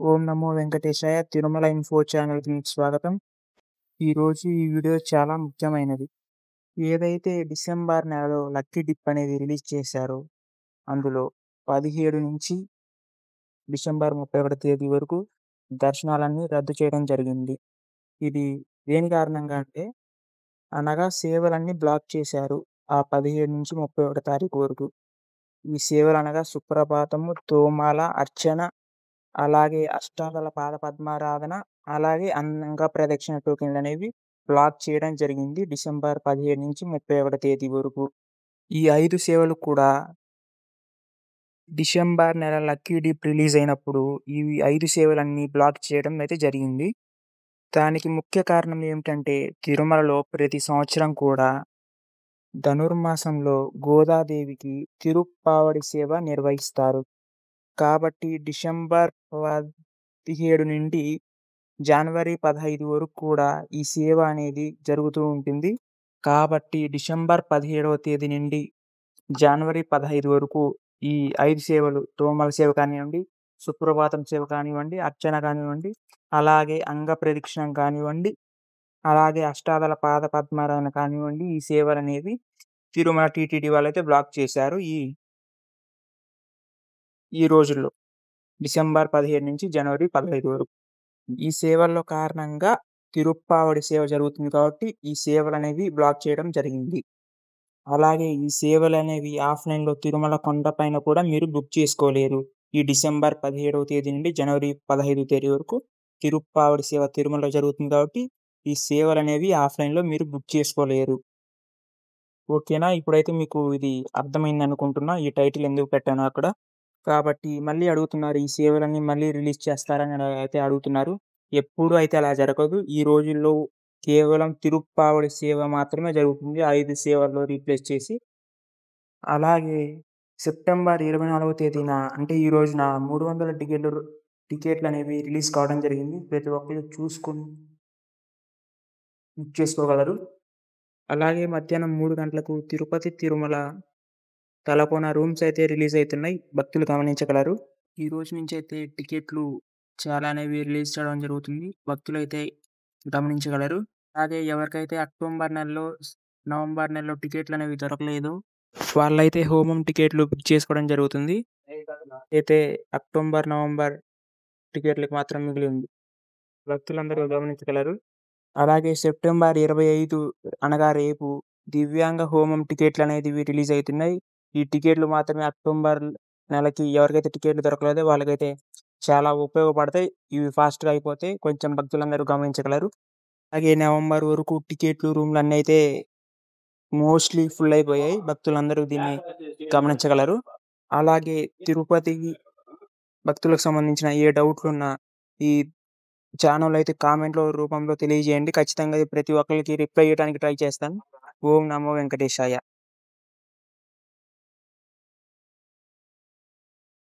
ఓం నమో వెంకటేశాయ. Tirumala info ఛానల్‌కి మీకు స్వాగతం. ఈరోజు ఈ వీడియో చాలా ముఖ్యమైనది. ఏదైతే డిసెంబర్ నెలలో లక్కీ డిప్ అనేది రిలీజ్ చేశారో, అందులో 17 నుంచి డిసెంబర్ 31 తేదీ వరకు దర్శనాలన్నీ రద్దు చేయడం జరిగింది. ఇది దేని కారణంగా అంటే, అనగా సేవలన్నీ బ్లాక్ చేశారు. ఆ 17-31 తారీఖు వరకు. ఈ సేవలనగా సుప్రభాతము, తోమాల, అర్చన, అలాగే అష్టాదళ పాద పద్మారాధన, అలాగే అంగ ప్రదక్షిణ టోకెన్‌లనేవి బ్లాక్ చేయడం జరిగింది. డిసెంబర్ 17-31 తేదీ వరకు. ఈ 5 సేవలు కూడా డిసెంబర్ నెల లక్కీ డిప్ రిలీజ్ అయినప్పుడు ఈ 5 సేవలన్నీ బ్లాక్ చేయడం అయితే జరిగింది. దానికి ముఖ్య కారణం ఏమిటంటే, తిరుమలలో ప్రతి సంవత్సరం కూడా ధనుర్మాసంలో గోదాదేవికి తిరుప్పావడి సేవ నిర్వహిస్తారు. కాబట్టి డిసెంబర్ 17 నుండి జనవరి 15 వరకు కూడా ఈ సేవ అనేది జరుగుతూ ఉంటుంది. కాబట్టి డిసెంబర్ 17వ తేదీ నుండి జనవరి 15 వరకు ఈ 5 సేవలు, తోమాల సేవ కానివ్వండి, సుప్రభాతం సేవ కానివ్వండి, అర్చన కానివ్వండి, అలాగే అంగ ప్రదక్షిణం కానివ్వండి, అలాగే అష్టాదళ పాద పద్మారాధన కానివ్వండి, ఈ సేవలనేవి తిరుమల టీటీడీ వాళ్ళైతే బ్లాక్ చేశారు ఈ రోజుల్లో. డిసెంబర్ 17 నుంచి జనవరి 15 వరకు. ఈ సేవల్లో కారణంగా తిరుప్పావడి సేవ జరుగుతుంది కాబట్టి, ఈ సేవలనేవి బ్లాక్ చేయడం జరిగింది. అలాగే ఈ సేవలనేవి ఆఫ్‌లైన్‌లో తిరుమల కొండపైన కూడా మీరు బుక్ చేసుకోలేరు. ఈ డిసెంబర్ 17వ తేదీ నుండి జనవరి 15 తేదీ వరకు తిరుప్పావడి సేవ తిరుమలలో జరుగుతుంది కాబట్టి, ఈ సేవలనేవి ఆఫ్‌లైన్‌లో మీరు బుక్ చేసుకోలేరు. ఓకేనా? ఇప్పుడైతే మీకు ఇది అర్థమైందనుకుంటున్నా. ఈ టైటిల్ ఎందుకు పెట్టానో అక్కడ. కాబట్టి మళ్ళీ అడుగుతున్నారు, ఈ సేవలన్నీ మళ్ళీ రిలీజ్ చేస్తారని అయితే అడుగుతున్నారు. ఎప్పుడు అయితే అలా జరగదు. ఈ రోజుల్లో కేవలం తిరుప్పావడి సేవ మాత్రమే జరుగుతుంది. 5 సేవల్లో రీప్లేస్ చేసి. అలాగే సెప్టెంబర్ 24వ తేదీన అంటే ఈ రోజున 300 టికెట్లనేవి రిలీజ్ కావడం జరిగింది. ప్రతి ఒక్కళ్ళు చూసుకొని బుక్ చేసుకోగలరు. అలాగే మధ్యాహ్నం 3 గంటలకు తిరుపతి, తిరుమల తలకోన రూమ్స్ అయితే రిలీజ్ అయితున్నాయి. భక్తులు గమనించగలరు. ఈ రోజు నుంచైతే టికెట్లు చాలా అనేవి రిలీజ్ చేయడం జరుగుతుంది. భక్తులైతే గమనించగలరు. అలాగే ఎవరికైతే నవంబర్ నెలలో టికెట్లనేవి దొరకలేదో వాళ్ళైతే హోమం టికెట్లు బుక్ చేసుకోవడం జరుగుతుంది. అయితే అక్టోబర్, నవంబర్ టికెట్లకు మాత్రం మిగిలి ఉంది. భక్తులందరూ గమనించగలరు. అలాగే సెప్టెంబర్ 25 అనగా రేపు దివ్యాంగ హోమం టికెట్లనేటివి రిలీజ్ అయితున్నాయి. ఈ టికెట్లు మాత్రమే అక్టోబర్ నెలకి ఎవరికైతే టికెట్లు దొరకలేదో వాళ్ళకైతే చాలా ఉపయోగపడతాయి. ఇవి ఫాస్ట్‌గా అయిపోతాయి. కొంచెం భక్తులందరూ గమనించగలరు. అలాగే నవంబర్ వరకు టికెట్లు, రూమ్‌లన్నీ అయితే మోస్ట్‌లీ ఫుల్ అయిపోయాయి. భక్తులందరూ దీన్ని గమనించగలరు. అలాగే తిరుపతికి భక్తులకు సంబంధించిన ఏ డౌట్లున్నా ఈ ఛానెల్‌లో అయితే కామెంట్‌ల రూపంలో తెలియజేయండి. ఖచ్చితంగా ప్రతి ఒక్కళ్ళకి రిప్లై ఇయ్యడానికి ట్రై చేస్తాను. ఓం నమో వెంకటేశాయ.